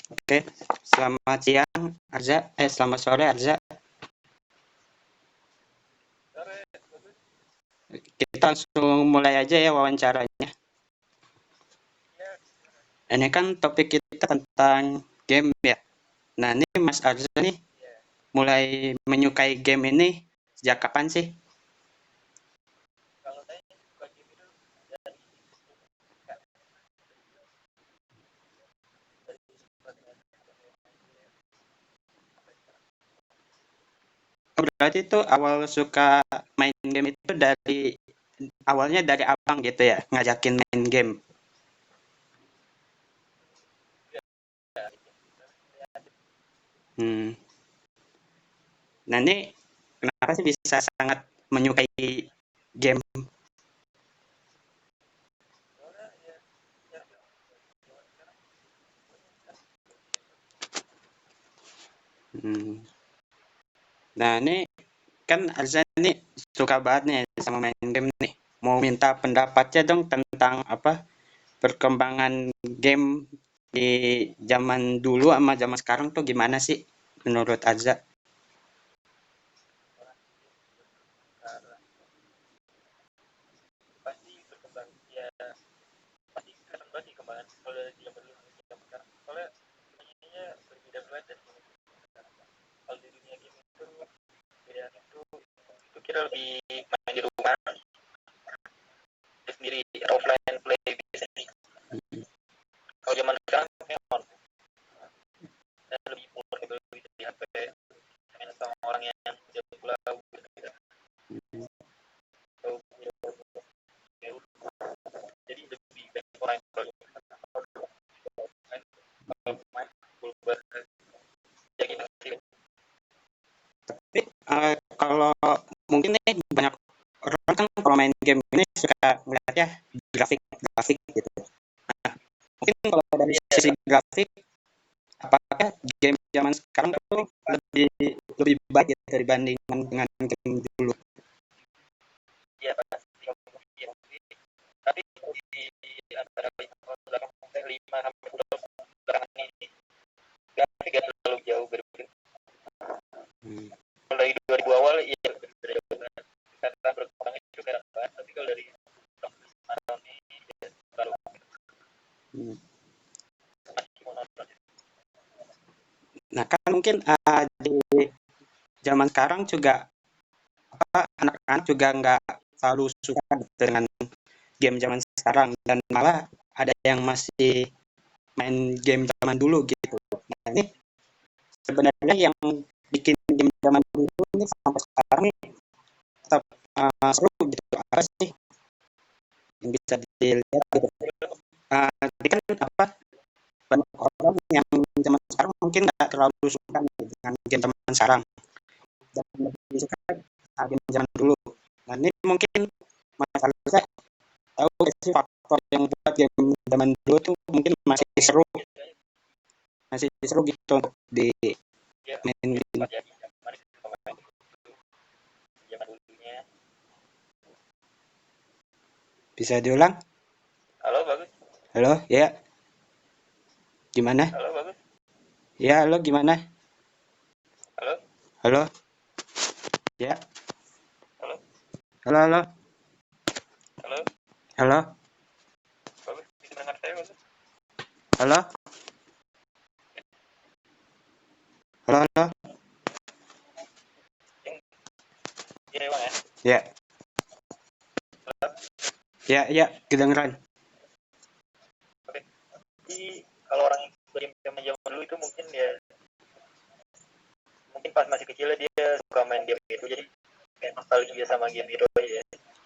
Oke, selamat siang Arza. Selamat sore Arza. Kita langsung mulai aja ya wawancaranya. Ini kan topik kita tentang game ya. Nah, ini Mas Arza nih mulai menyukai game ini sejak kapan sih? Oh, berarti itu awal suka main game itu dari awalnya dari abang gitu ya, ngajakin main game. Hmm. Nah, ini kenapa sih bisa sangat menyukai game? Hmm. Nah, ini kan Arza nih suka banget nih sama main game nih. Mau minta pendapatnya dong tentang apa perkembangan game di zaman dulu sama zaman sekarang tuh gimana sih menurut Arza? Tapi kalau mungkin nih banyak orang kan kalau main game ini suka ngeliatnya grafik grafik gitu. Mungkin kalau dari sisi grafik, apakah game zaman sekarang tuh lebih lebih baik gitu dibandingkan dengan game dulu? Hmm. Hmm. Nah kan mungkin di zaman sekarang juga apa anak-anak juga nggak selalu suka gitu dengan game zaman sekarang dan malah ada yang masih main game zaman dulu gitu. Nah ini sebenarnya yang bikin game zaman dulu ini sampai sekarang nih tetap seru gitu. Apa sih yang bisa dilihat gitu? Jadi kan apa banyak orang yang zaman sekarang mungkin nggak terlalu suka nih dengan game zaman sekarang dan lebih suka game zaman dulu. Nah ini mungkin masalahnya tahu nggak sih faktor yang buat game zaman dulu tuh mungkin masih seru gitu untuk di main. Bisa diulang? Halo, ya, gimana? Ya, halo, gimana? Halo, ya, halo, halo, halo, halo, halo, halo, ya, ya, ya, kedengeran.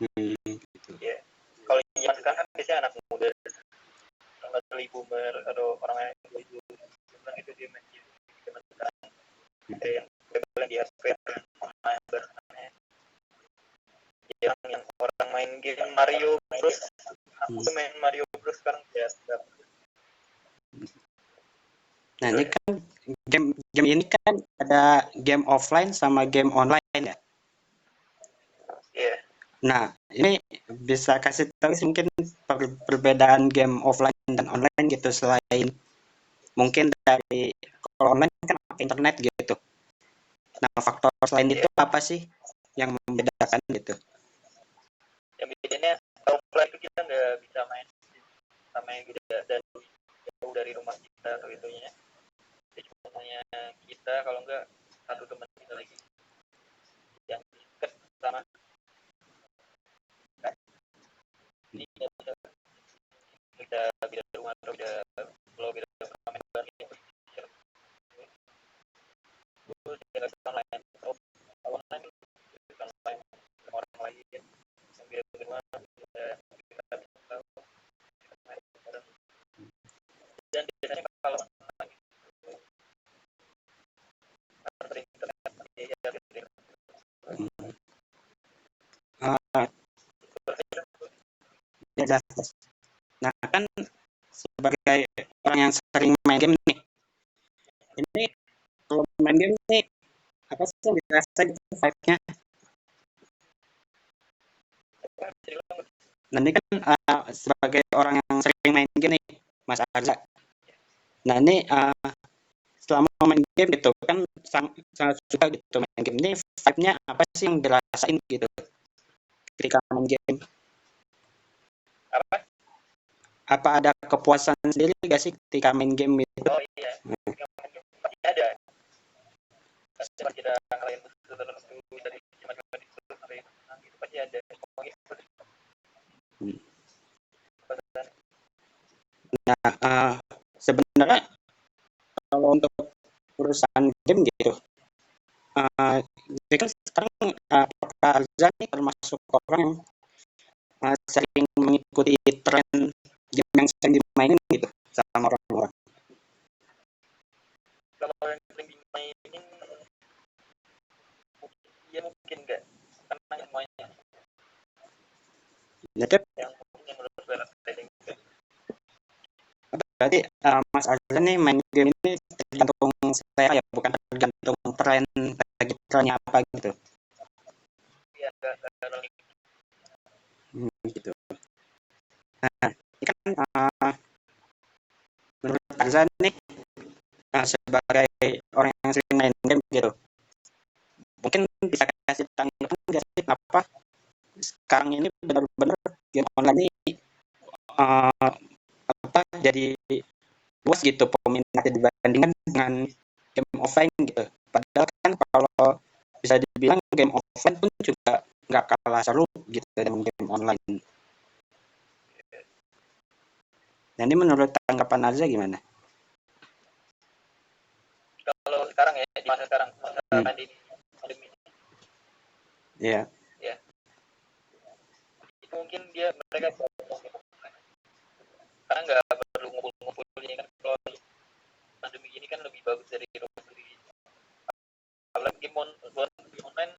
Hmm, hmm. Nah, ini kan game game ini kan ada game offline sama game online ya. Nah, ini bisa kasih tahu sih mungkin perbedaan game offline dan online gitu selain mungkin dari kalau online kan pakai internet gitu. Nah, faktor selain itu apa sih yang membedakan gitu? Yang bedanya kalau offline itu kita nggak bisa main sama yang beda dan jauh dari rumah kita atau itunya. Jadi contohnya kita kalau nggak satu teman kita lagi yang dekat sama ini kita beda rumah atau beda kalau beda rumah main bareng itu terus kita online kalau online kita online sama orang lain yang beda rumah kita tahu dan biasanya kalau antar internet ya Uh, ya jelas. Nah, kan sebagai orang yang sering main game nih, ini kalau main game nih apa sih yang dirasa gitu vibe-nya? Nanti kan sebagai orang yang sering main game nih, Mas Arza. Nah ini selama main game gitu kan sangat suka gitu main game ini vibe-nya apa sih yang dirasain gitu ketika main game? apa? Apa ada kepuasan sendiri gak sih ketika main game itu? Oh iya, pasti ada. Pasti kita ngalahin musuh tertentu dari macam-macam itu sampai gitu pasti ada. Nah, sebenarnya kalau untuk urusan game gitu, jadi kan sekarang Kak Arza nih termasuk orang yang sering mengikuti tren game yang sering dimainin gitu sama orang-orang. Kalau yang sering dimainin ya mungkin enggak karena semuanya Jadi yang mungkin menurut saya trading berarti Mas Arza nih main game ini tergantung selera ya, bukan tergantung tren lagi trennya apa gitu. ya enggak Gitu. Nah, ini kan menurut Arza nih sebagai orang yang sering main game gitu, mungkin bisa kasih tanggapan nggak sih apa sekarang ini benar-benar game online ini uh, apa jadi luas gitu peminatnya dibandingkan dengan game offline gitu. Padahal kan kalau bisa dibilang game offline pun juga nggak kalah seru gitu dengan game online. Nah ini menurut tanggapan Arza gimana? kalau sekarang ya di masa sekarang masa pandemi Iya. ya itu mungkin dia mereka karena nggak perlu ngumpul-ngumpul ini kan kalau pandemi ini kan lebih bagus dari rumah sendiri apalagi game online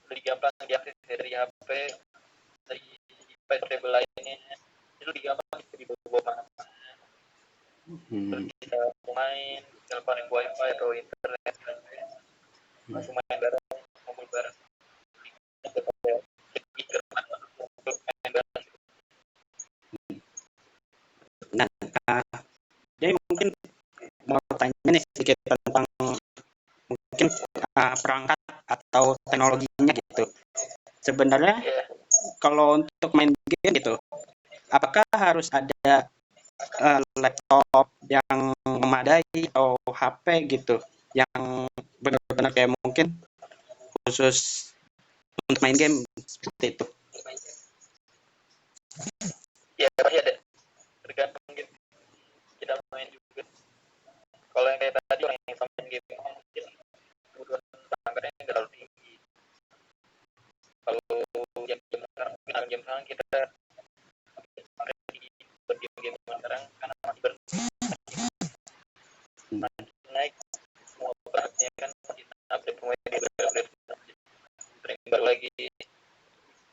lebih gampang diakses dari HP dari portable lainnya itu lebih gampang bisa dibawa mana-mana terus bisa main telepon wifi atau internet langsung main bareng ngumpul bareng Nah, jadi mungkin mau tanya nih sedikit tentang mungkin perangkat atau teknologinya gitu. Sebenarnya yeah. kalau untuk main game gitu, apakah harus ada laptop yang memadai atau HP gitu yang benar-benar kayak mungkin khusus untuk main game seperti itu? Ya pasti ada tergantung gitu kita main juga kalau yang kayak tadi orang yang main game mungkin kebutuhan perangkatnya nggak terlalu tinggi kalau game sekarang mungkin game sekarang kita pakai buat game sekarang karena masih naik semua perangkatnya kan masih update semua update baru lagi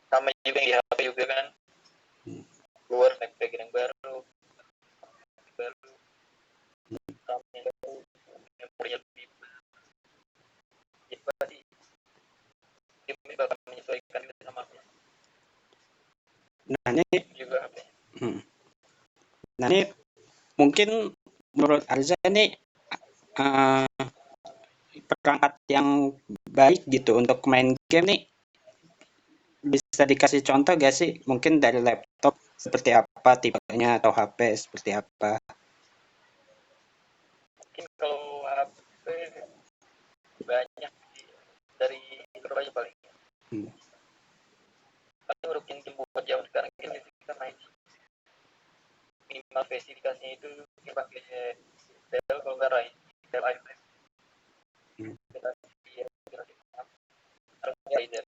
sama juga yang di HP juga kan keluar pack yang baru sama yang baru memorinya lebih jadi pasti game ini bakal menyesuaikan sama Nah ini, juga HP nah ini mungkin menurut Arza nih eh, perangkat yang baik gitu untuk main game nih, bisa dikasih contoh gak sih? Mungkin dari laptop seperti apa tipenya atau HP seperti apa? Mungkin kalau HP banyak sih, dari berbagai paling Hmm. paling rutin buat jauh sekarang kan kita main minimal spesifikasinya itu kita pakai Dell kalau nggak Ryzen Dell iPad Hmm. kita harus Ryzen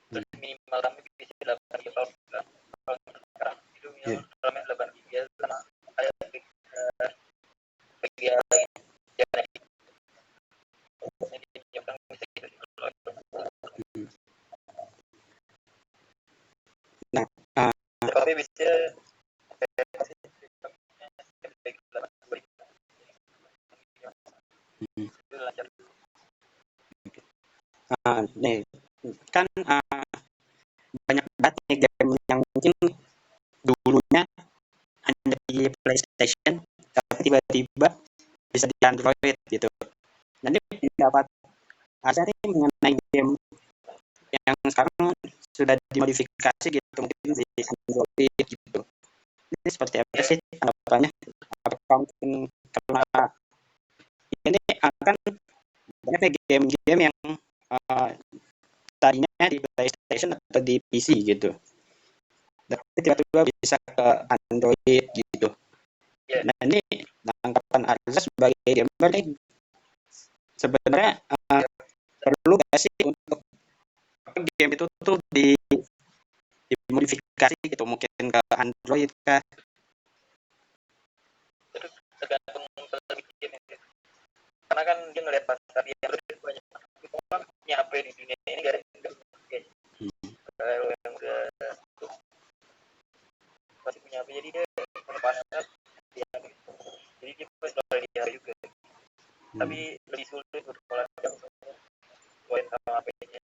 terus minimal RAM bisa 8 GB kalau sekarang itu Yeah. minimal RAM 8 GB sama ada bagian yang dinyatakan bisa kita Hmm. Nah, uh, tapi bisa nih kan banyak banget nih game yang mungkin dulunya hanya di PlayStation, tapi tiba-tiba bisa di Android gitu. Nanti pendapat Asa nih mengenai game yang sekarang sudah dimodifikasi gitu, mungkin di Android gitu. Ini seperti apa sih tanggapannya? Apakah mungkin karena ini akan banyak nih game-game yang uh, tadinya di PlayStation atau di PC gitu, tapi tiba-tiba bisa ke Android gitu. ya Nah ini tanggapan Arza sebagai gamer nih, sebenarnya perlu nggak sih untuk game itu tuh dimodifikasi gitu, mungkin ke Android kah? itu tergantung penerbit game karena kan dia ngeliat pasar dia lebih banyak orang punya HP di dunia ini gak ada kalau yang udah masih punya HP jadi dia punya pasar dia, jadi dia pasti dia juga tapi lebih sulit untuk melakukan poin sama HP-nya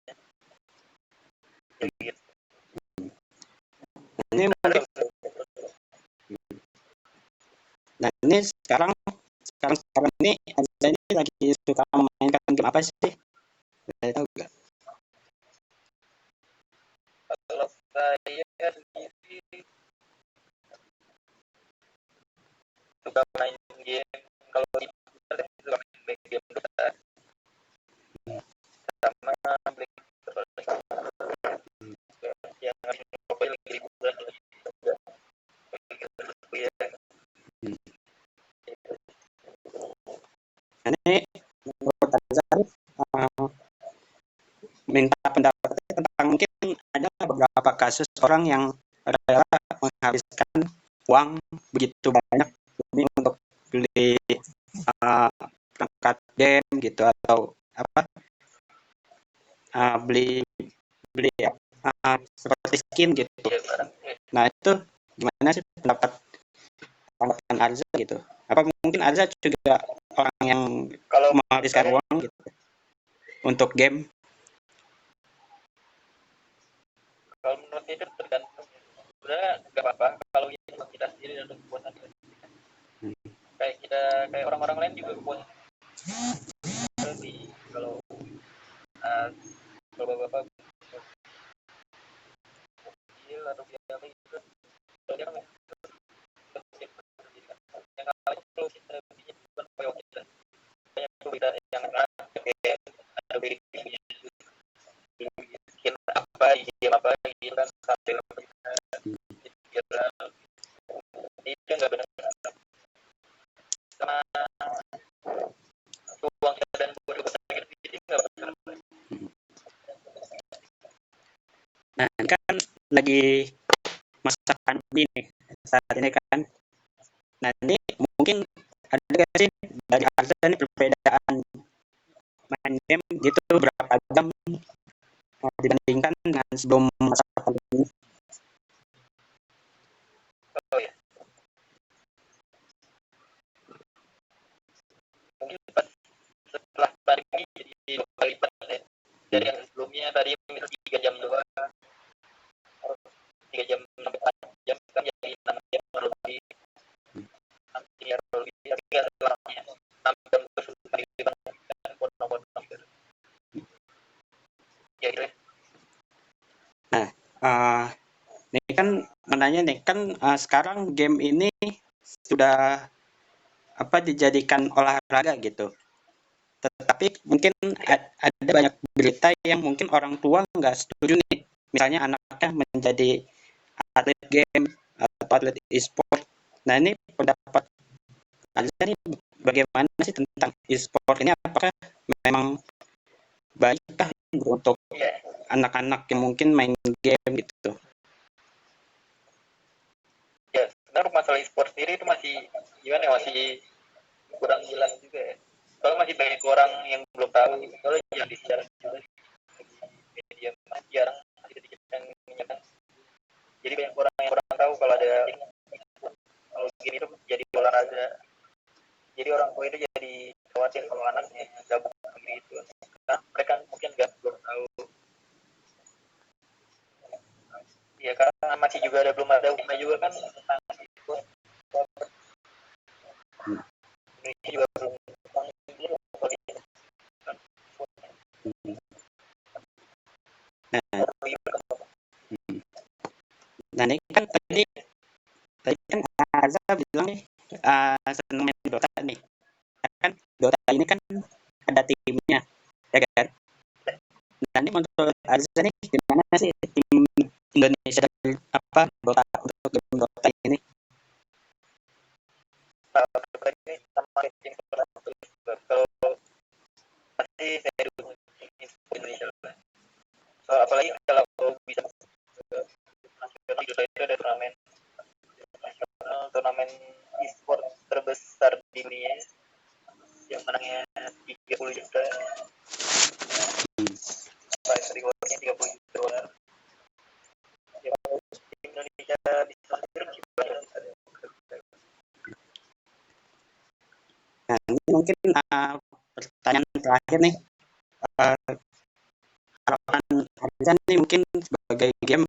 jadi Ini mungkin, nah ini sekarang ini Arza ini lagi suka memainkan game apa sih? Saya tahu nggak? kalau saya sendiri suka main game kalau di suka main game sama Black yang mobile lagi liburan lagi Hmm. Ini menurut Arza minta pendapatnya tentang mungkin ada beberapa kasus orang yang rela menghabiskan uang begitu banyak demi untuk beli perangkat game gitu atau apa beli beli ya seperti skin gitu. Nah itu gimana sih tanggapan Arza gitu? Apa mungkin Arza juga orang yang kalau menghabiskan uang gitu untuk game? kalau menurut itu tergantung sebenarnya nggak apa-apa kalau ini kita sendiri dan kepuasan kayak kita kayak orang-orang lain juga kepuasan lebih kalau uh, bapak-bapak kecil atau biasa gitu kalau dia kan yang kalau kita punya bukan kayak kita banyak kita yang ada bikin apa game apa gitu kan sambil itu nggak benar sama uang kita dan buat itu nggak benar. Nah ini kan lagi masa pandemi nih saat ini kan. Nah ini mungkin ada nggak sih dari Arza ini perbedaan main game gitu berapa jam dibandingkan dengan sebelum masa pandemi? Oh ya mungkin pas setelah pandemi jadi dua kali lipat ya. Dari yang sebelumnya tadi 3 jam doang 3 jam sampai 4 jam kan jadi 6 jam lebih nanti tapi nggak selamanya tampil bersuka di depan potong-potong gitu. Ya gitu. Uh, ini kan menanya nih kan sekarang game ini sudah apa dijadikan olahraga gitu. Tetapi mungkin ada banyak berita yang mungkin orang tua nggak setuju nih. Misalnya anaknya menjadi atlet game atau atlet e-sport. Nah ini pendapat Anda nih bagaimana sih tentang e-sport ini? Apakah memang baikkah untuk anak-anak yang mungkin main game gitu? Ya sebenarnya masalah e-sport sendiri itu masih gimana ya, masih kurang jelas juga ya. Soalnya masih banyak orang yang belum tahu, soalnya yang disiaran juga di media masih jarang, masih sedikit yang menyampaikan. Jadi banyak orang yang kurang tahu kalau game itu jadi olahraga. Jadi orang tua itu jadi khawatir kalau anaknya gabung itu. Nah, mereka mungkin belum tahu. Ya karena masih juga belum ada hukumnya juga kan tentang itu. Indonesia juga belum Nah ini kan tadi kan Azza bilang nih senang main Dota nih. Kan Dota ini kan ada timnya, ya kan? Nah ini menurut Azza nih gimana sih tim Indonesia apa Dota untuk game Dota ini? ini sama tim kalau pasti saya dukung Indonesia. So, apalagi kalau bisa nasional itu ada turnamen nasional, turnamen e-sport terbesar di dunia yang menangnya 30 juta. Prize rewardnya 30 juta dolar. Ya, kalau Indonesia bisa hadir gimana? Nah ini mungkin pertanyaan terakhir nih. Harapan Azza nih mungkin sebagai game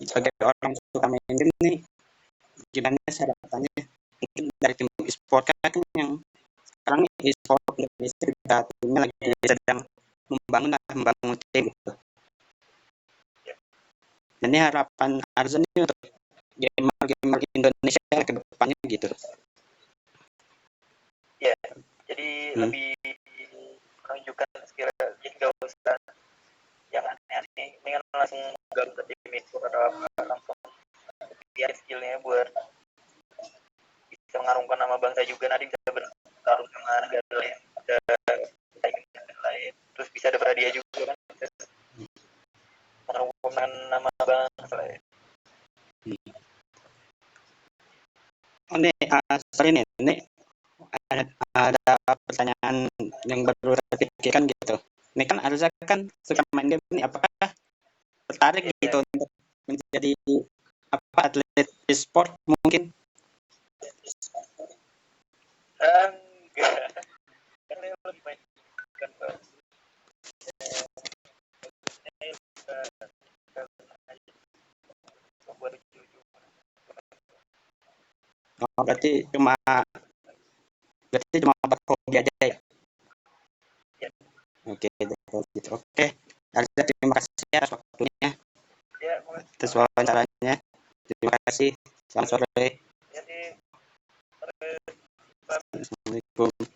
sebagai orang suka main game nih gimana harapannya mungkin dari tim e-sport kan yang sekarang e-sport Indonesia kita timnya lagi sedang membangun tim gitu. Dan ini harapan Arza nih untuk gamer Indonesia ke depannya gitu. Ya, jadi lebih menunjukkan skill, jadi nggak usah yang aneh-aneh, ini kan langsung gabung ke tim itu atau apa, langsung lihat skillnya buat bisa mengharumkan nama bangsa juga, nanti bisa bertarung sama negara lain, ada negara lain, terus bisa dapat hadiah juga kan, mengharumkan nama bangsa lain. Oh nih, sorry nih, ini ada pertanyaan yang baru saya pikirkan gitu. Ini kan Arza kan suka main game nih, apakah tertarik gitu untuk menjadi apa atlet e-sport mungkin? Enggak, karena lebih main kan Oh, berarti cuma hobi aja ya? Oke, gitu. Oke, Arza terima kasih atas waktunya, atas wawancaranya. Terima kasih. Selamat sore. jadi Assalamualaikum.